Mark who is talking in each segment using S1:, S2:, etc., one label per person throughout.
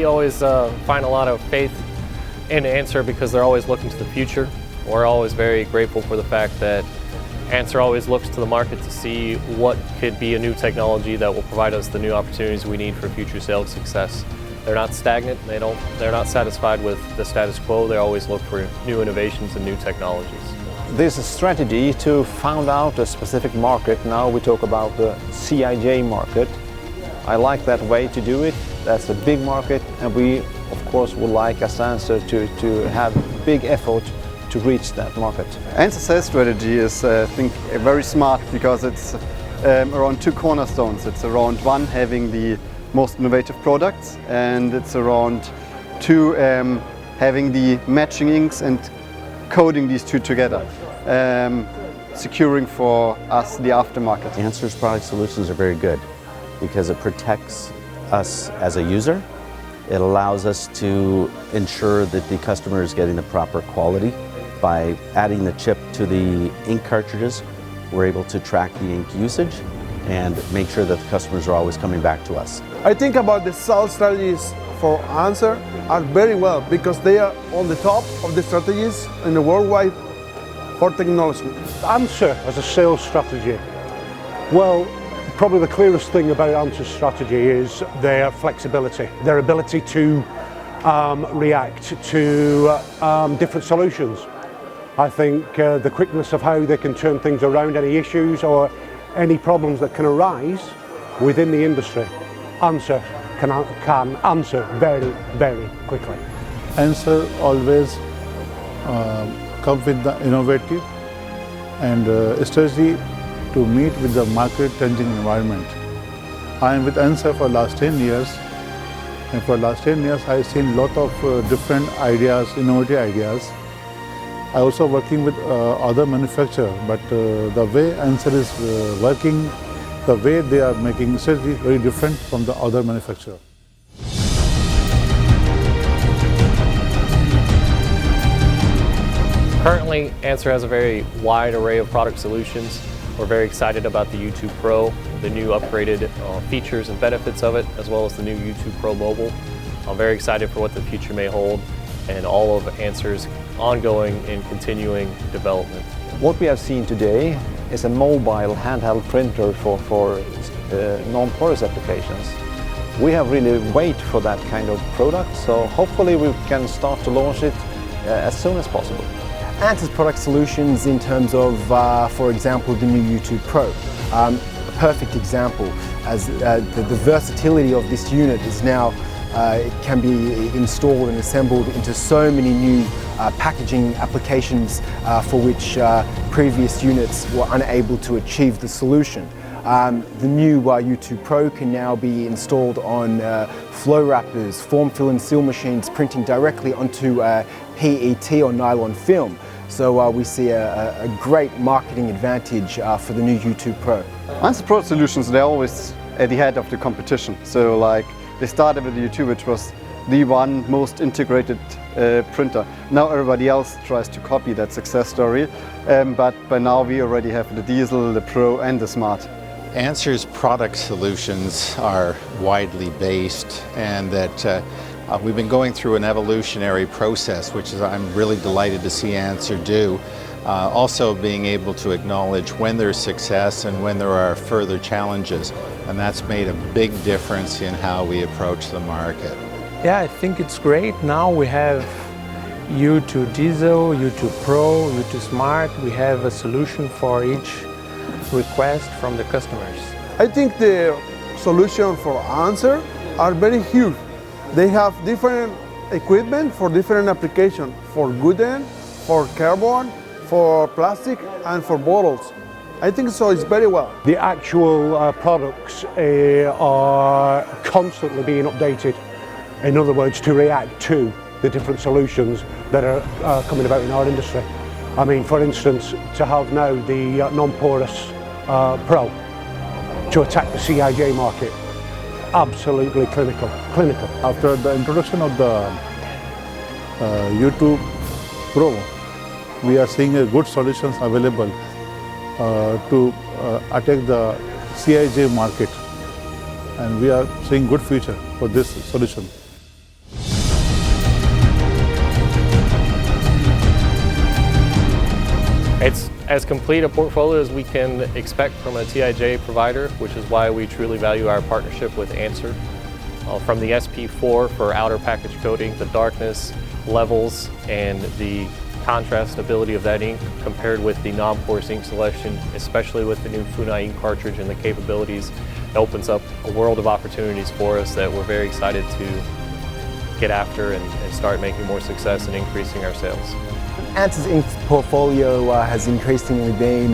S1: we always find a lot of faith in Answer because they're always looking to the future. We're always very grateful for the fact that Answer always looks to the market to see what could be a new technology that will provide us the new opportunities we need for future sales success. They're not stagnant. They're not satisfied with the status quo. They always look for new innovations and new technologies.
S2: There's a strategy to find out a specific market. Now we talk about the CIJ market. I like that way to do it. That's a big market, and we of course would like as Answer to have big effort to reach that market.
S3: Answer sales strategy is, I think, very smart because it's around two cornerstones. It's around one, having the most innovative products, and it's around two, having the matching inks and coding these two together, securing for us the aftermarket.
S4: Answer's product solutions are very good because it protects us as a user. It allows us to ensure that the customer is getting the proper quality. By adding the chip to the ink cartridges, we're able to track the ink usage and make sure that the customers are always coming back to us.
S5: I think about the sales strategies for Answer are very well because they are on the top of the strategies in the worldwide for technology.
S6: Answer as a sales strategy. Well, probably the clearest thing about Answer's strategy is their flexibility, their ability to react to different solutions. I think the quickness of how they can turn things around, any issues or any problems that can arise within the industry, Answer can answer very, very quickly.
S7: Answer always come with the innovative and strategy to meet with the market-changing environment. I am with Answer for last 10 years, and for last 10 years I've seen a lot of different ideas, innovative ideas. I also working with other manufacturers, but the way Answer is working, the way they are making strategy is very different from the other manufacturer.
S1: Currently, Answer has a very wide array of product solutions. We're very excited about the YouTube Pro, the new upgraded features and benefits of it, as well as the new YouTube Pro Mobile. I'm very excited for what the future may hold and all of Answer's ongoing and continuing development.
S2: What we have seen today is a mobile handheld printer for non-porous applications. We have really waited for that kind of product, so hopefully we can start to launch it as soon as possible.
S8: Answer's product solutions in terms of, for example, the new YouTube Pro. A perfect example, as the versatility of this unit is now, it can be installed and assembled into so many new packaging applications for which previous units were unable to achieve the solution. The new YouTube Pro can now be installed on flow wrappers, form, fill and seal machines, printing directly onto PET or nylon film. So we see a great marketing advantage for the new YouTube Pro.
S3: Answer Pro solutions, they're always at the head of the competition. So like they started with the YouTube, which was the one most integrated printer. Now everybody else tries to copy that success story, but by now we already have the Diesel, the Pro and the Smart.
S9: Answer's product solutions are widely based, and that we've been going through an evolutionary process, which is I'm really delighted to see Answer do. Also being able to acknowledge when there's success and when there are further challenges, and that's made a big difference in how we approach the market.
S10: Yeah, I think it's great. Now we have YouTube Diesel, YouTube Pro, YouTube Smart. We have a solution for each request from the customers.
S5: I think the solution for Answer are very huge. They have different equipment for different applications, for wooden, for cardboard, for plastic and for bottles. I think so it's very well.
S6: The actual products are constantly being updated. In other words, to react to the different solutions that are coming about in our industry. I mean, for instance, to have now the non-porous Pro to attack the CIJ market, absolutely clinical.
S7: After the introduction of the YouTube Pro, we are seeing good solutions available to attack the CIJ market, and we are seeing good future for this solution.
S1: It's as complete a portfolio as we can expect from a TIJ provider, which is why we truly value our partnership with Answer. From the SP4 for outer package coating, the darkness, levels, and the contrast ability of that ink compared with the non-porous ink selection, especially with the new Funai ink cartridge and the capabilities, it opens up a world of opportunities for us that we're very excited to get after and start making more success and increasing our sales.
S8: Answer's ink portfolio has increasingly been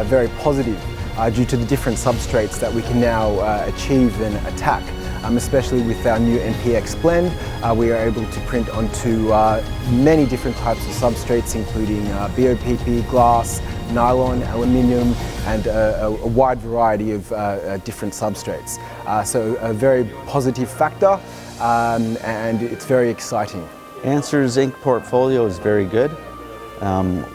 S8: very positive due to the different substrates that we can now achieve and attack. Especially with our new NPX blend, we are able to print onto many different types of substrates, including BOPP, glass, nylon, aluminium, and a wide variety of different substrates. So a very positive factor, and it's very exciting.
S4: Answer's ink portfolio is very good.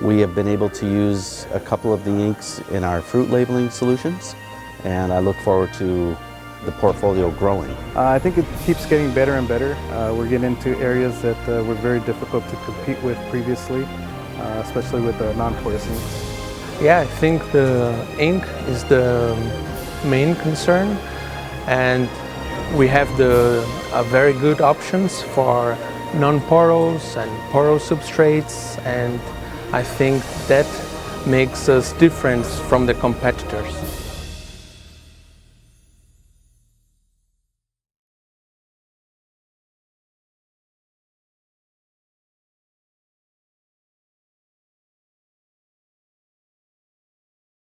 S4: We have been able to use a couple of the inks in our fruit labeling solutions, and I look forward to the portfolio growing.
S11: I think it keeps getting better and better. We're getting into areas that were very difficult to compete with previously, especially with the non-porous inks.
S10: Yeah, I think the ink is the main concern, and we have very good options for non-porous and porous substrates, and I think that makes us different from the competitors.